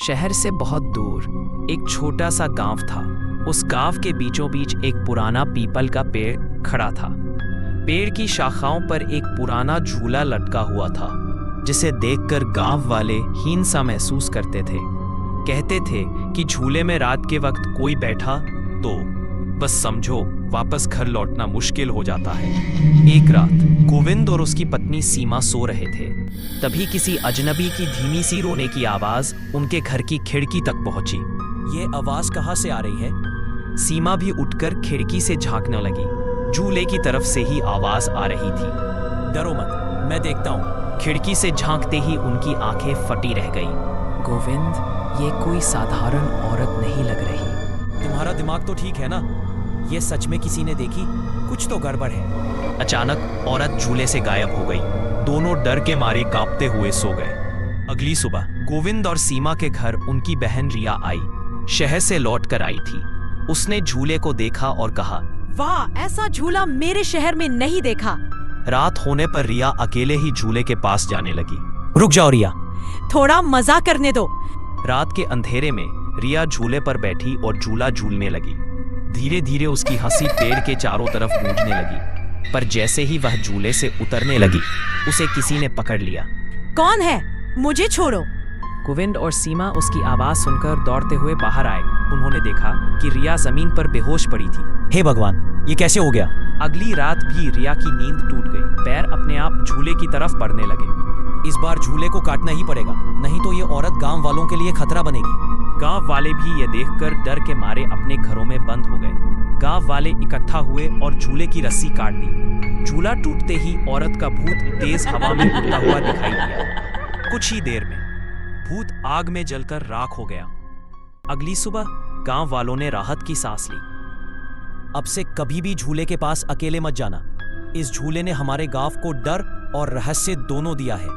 शहर से बहुत दूर एक छोटा सा गांव था। उस गांव के बीचों बीच एक पुराना पीपल का पेड़ खड़ा था। पेड़ की शाखाओं पर एक पुराना झूला लटका हुआ था, जिसे देखकर गांव वाले हीन सा महसूस करते थे। कहते थे कि झूले में रात के वक्त कोई बैठा तो बस समझो वापस घर लौटना मुश्किल हो जाता है। एक रात गोविंद और उसकी पत्नी सीमा सो रहे थे। तभी किसी अजनबी की धीमी सी रोने की आवाज उनके घर की खिड़की तक पहुंची। ये आवाज कहाँ से आ रही है? सीमा भी उठकर खिड़की से झांकने लगी। झूले की तरफ से ही आवाज आ रही थी। डरो मत, मैं देखता हूँ। खिड़की से झांकते ही उनकी आंखें फटी रह गईं। गोविंद, ये कोई साधारण औरत नहीं लग रही। तुम्हारा दिमाग तो ठीक है ना? ये सच में किसी ने देखी? कुछ तो गड़बड़ है। अचानक औरत झूले से गायब हो गई। दोनों डर के मारे कांपते हुए सो गए। अगली सुबह गोविंद और सीमा के घर उनकी बहन रिया आई। शहर से लौटकर आई थी। उसने झूले को देखा और कहा, वाह, ऐसा झूला मेरे शहर में नहीं देखा। रात होने पर रिया अकेले ही झूले के पास जाने लगी। रुक जाओ रिया, थोड़ा मजा करने दो। रात के अंधेरे में रिया झूले पर बैठी और झूला झूलने लगी। धीरे धीरे उसकी हंसी पेड़ के चारों तरफ गूंजने लगी, पर जैसे ही वह झूले से उतरने लगी, उसे किसी ने पकड़ लिया। कौन है? मुझे छोड़ो। गोविंद और सीमा उसकी आवाज सुनकर दौड़ते हुए बाहर आए। उन्होंने देखा कि रिया जमीन पर बेहोश पड़ी थी। हे भगवान, ये कैसे हो गया? अगली रात भी रिया की नींद टूट गई। पैर अपने आप झूले की तरफ बढ़ने लगे। इस बार झूले को काटना ही पड़ेगा, नहीं तो ये औरत गांव वालों के लिए खतरा बनेगी। गांव वाले भी ये देखकर डर के मारे अपने घरों में बंद हो गए। गांव वाले इकट्ठा हुए और झूले की रस्सी काट दी। झूला टूटते ही औरत का भूत तेज हवा में उड़ता हुआ दिखाई दिया। कुछ ही देर में भूत आग में जलकर राख हो गया। अगली सुबह गांव वालों ने राहत की सांस ली। अब से कभी भी झूले के पास अकेले मत जाना। इस झूले ने हमारे गांव को डर और रहस्य दोनों दिया है।